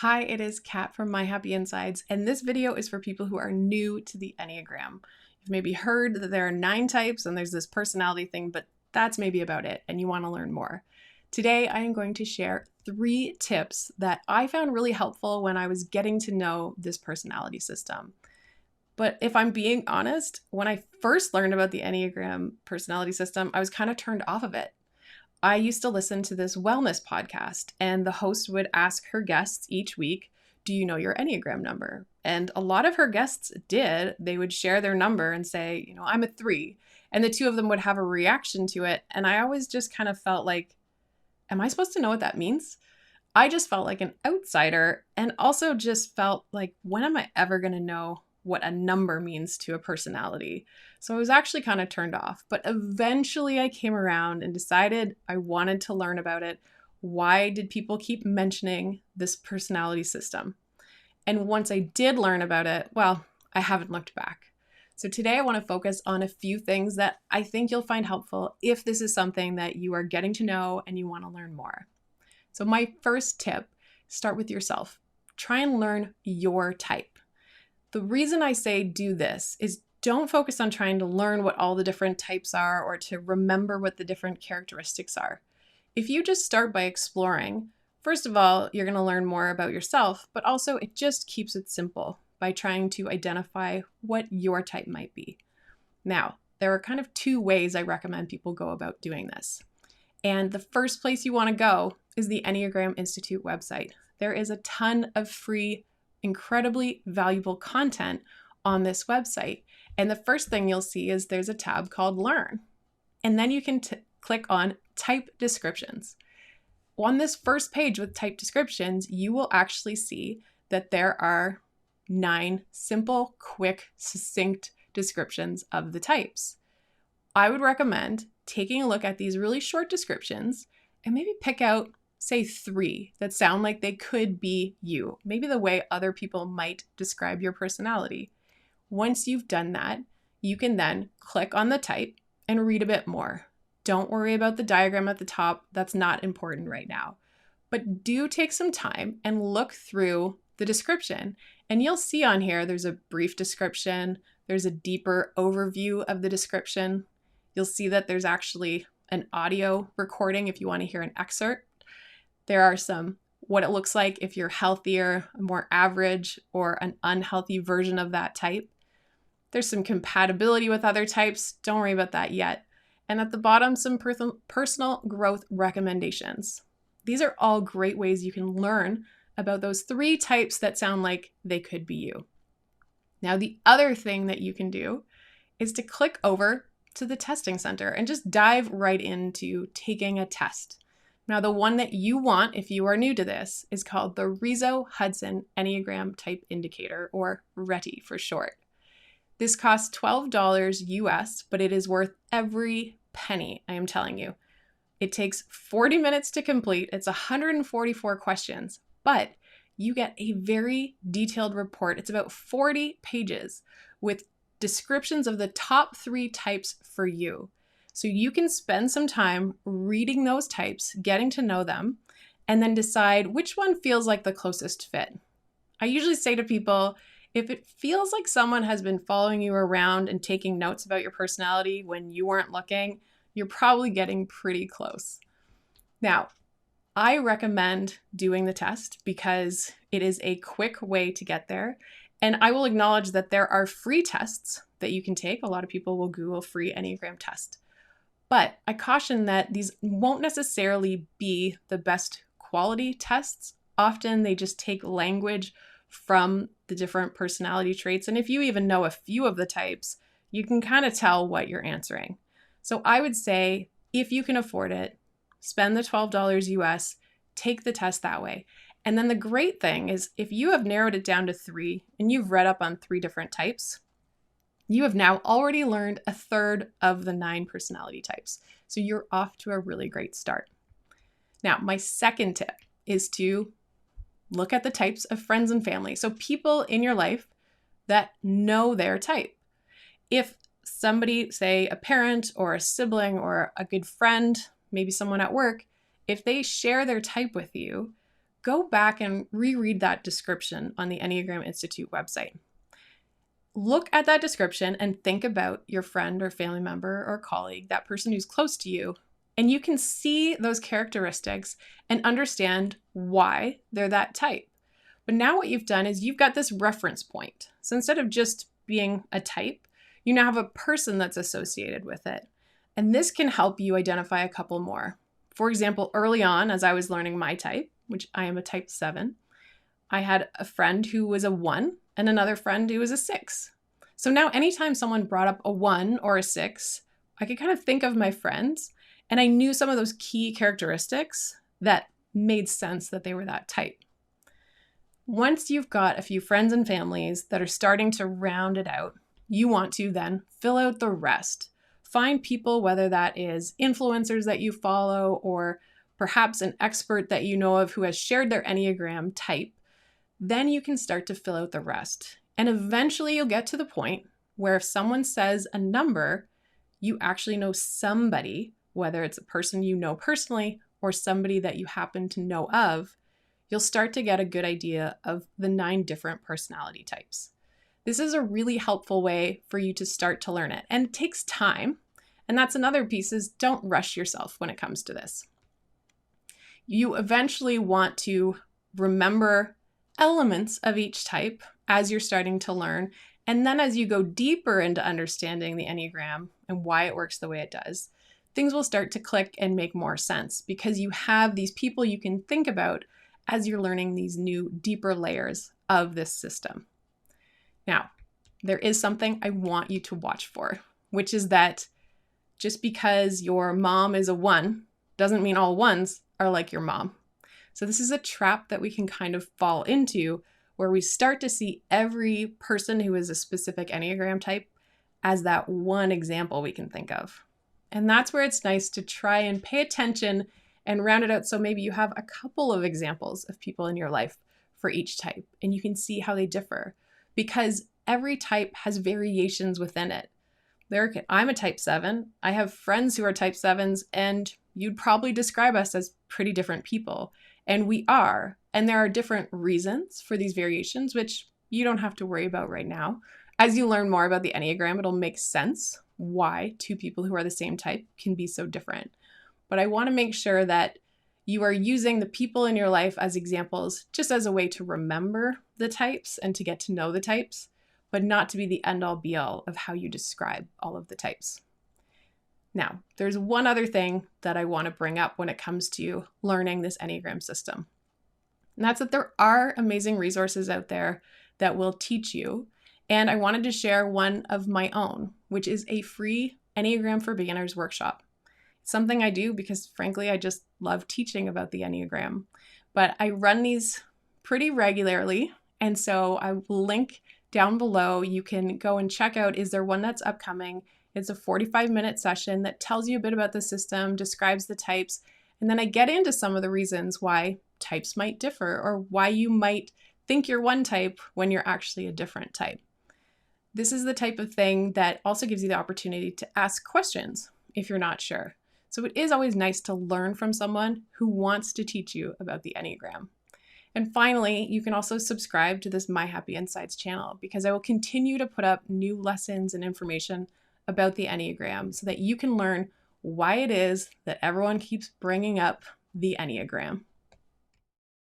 Hi, it is Kat from My Happy Insides, and this video is for people who are new to the Enneagram. You've maybe heard that there are 9 types and there's this personality thing, but that's maybe about it, and you want to learn more. Today, I am going to share 3 tips that I found really helpful when I was getting to know this personality system. But if I'm being honest, when I first learned about the Enneagram personality system, I was kind of turned off of it. I used to listen to this wellness podcast, and the host would ask her guests each week, "Do you know your Enneagram number?" And a lot of her guests did. They would share their number and say, "I'm a 3." And the two of them would have a reaction to it. And I always just kind of felt like, am I supposed to know what that means? I just felt like an outsider, and also just felt like, when am I ever going to know what a number means to a personality? So I was actually kind of turned off, but eventually I came around and decided I wanted to learn about it. Why did people keep mentioning this personality system? And once I did learn about it, well, I haven't looked back. So today I want to focus on a few things that I think you'll find helpful if this is something that you are getting to know and you want to learn more. So my first tip, start with yourself. Try and learn your type. The reason I say do this is don't focus on trying to learn what all the different types are or to remember what the different characteristics are. If you just start by exploring, first of all, you're going to learn more about yourself, but also it just keeps it simple by trying to identify what your type might be. Now, there are kind of 2 ways I recommend people go about doing this. And the first place you want to go is the Enneagram Institute website. There is a ton of free, incredibly valuable content on this website. And the first thing you'll see is there's a tab called Learn. And then you can click on Type Descriptions. On this first page with type descriptions, you will actually see that there are 9 simple, quick, succinct descriptions of the types. I would recommend taking a look at these really short descriptions and maybe pick out, say, 3 that sound like they could be you, maybe the way other people might describe your personality. Once you've done that, you can then click on the type and read a bit more. Don't worry about the diagram at the top. That's not important right now. But do take some time and look through the description. And you'll see on here, there's a brief description. There's a deeper overview of the description. You'll see that there's actually an audio recording if you want to hear an excerpt. There are some what it looks like if you're healthier, more average, or an unhealthy version of that type. There's some compatibility with other types. Don't worry about that yet. And at the bottom, some personal growth recommendations. These are all great ways you can learn about those 3 types that sound like they could be you. Now, the other thing that you can do is to click over to the testing center and just dive right into taking a test. Now, the one that you want, if you are new to this, is called the Rizzo-Hudson Enneagram Type Indicator, or RHETI for short. This costs $12 US, but it is worth every penny, I am telling you. It takes 40 minutes to complete. It's 144 questions, but you get a very detailed report. It's about 40 pages with descriptions of the top 3 types for you. So you can spend some time reading those types, getting to know them, and then decide which one feels like the closest fit. I usually say to people, if it feels like someone has been following you around and taking notes about your personality when you weren't looking, you're probably getting pretty close. Now, I recommend doing the test because it is a quick way to get there. And I will acknowledge that there are free tests that you can take. A lot of people will Google free Enneagram test. But I caution that these won't necessarily be the best quality tests. Often they just take language from the different personality traits. And if you even know a few of the types, you can kind of tell what you're answering. So I would say, if you can afford it, spend the $12 US, take the test that way. And then the great thing is, if you have narrowed it down to 3 and you've read up on 3 different types, you have now already learned a third of the 9 personality types. So you're off to a really great start. Now, my second tip is to look at the types of friends and family. So people in your life that know their type. If somebody, say a parent or a sibling or a good friend, maybe someone at work, if they share their type with you, go back and reread that description on the Enneagram Institute website. Look at that description and think about your friend or family member or colleague, that person who's close to you, and you can see those characteristics and understand why they're that type. But now what you've done is you've got this reference point. So instead of just being a type, you now have a person that's associated with it. And this can help you identify a couple more. For example, early on, as I was learning my type, which I am a type 7, I had a friend who was a 1 and another friend who was a 6. So now anytime someone brought up a 1 or a 6, I could kind of think of my friends, and I knew some of those key characteristics that made sense that they were that type. Once you've got a few friends and families that are starting to round it out, you want to then fill out the rest. Find people, whether that is influencers that you follow or perhaps an expert that you know of who has shared their Enneagram type. Then you can start to fill out the rest. And eventually you'll get to the point where if someone says a number, you actually know somebody, whether it's a person you know personally or somebody that you happen to know of, you'll start to get a good idea of the 9 different personality types. This is a really helpful way for you to start to learn it. And it takes time. And that's another piece, is don't rush yourself when it comes to this. You eventually want to remember elements of each type as you're starting to learn. And then as you go deeper into understanding the Enneagram and why it works the way it does, things will start to click and make more sense because you have these people you can think about as you're learning these new, deeper layers of this system. Now, there is something I want you to watch for, which is that just because your mom is a 1 doesn't mean all 1s are like your mom. So this is a trap that we can kind of fall into, where we start to see every person who is a specific Enneagram type as that one example we can think of. And that's where it's nice to try and pay attention and round it out, so maybe you have a couple of examples of people in your life for each type, and you can see how they differ, because every type has variations within it. I'm a type 7. I have friends who are type 7s, and you'd probably describe us as pretty different people. And we are. And there are different reasons for these variations, which you don't have to worry about right now. As you learn more about the Enneagram, it'll make sense why 2 people who are the same type can be so different. But I want to make sure that you are using the people in your life as examples, just as a way to remember the types and to get to know the types, but not to be the end-all be-all of how you describe all of the types. Now, there's one other thing that I want to bring up when it comes to learning this Enneagram system. And that's that there are amazing resources out there that will teach you. And I wanted to share one of my own, which is a free Enneagram for Beginners workshop. It's something I do because, frankly, I just love teaching about the Enneagram. But I run these pretty regularly. And so I will link down below. You can go and check out, is there one that's upcoming? It's a 45-minute session that tells you a bit about the system, describes the types, and then I get into some of the reasons why types might differ or why you might think you're one type when you're actually a different type. This is the type of thing that also gives you the opportunity to ask questions if you're not sure. So it is always nice to learn from someone who wants to teach you about the Enneagram. And finally, you can also subscribe to this My Happy Insights channel, because I will continue to put up new lessons and information about the Enneagram so that you can learn why it is that everyone keeps bringing up the Enneagram.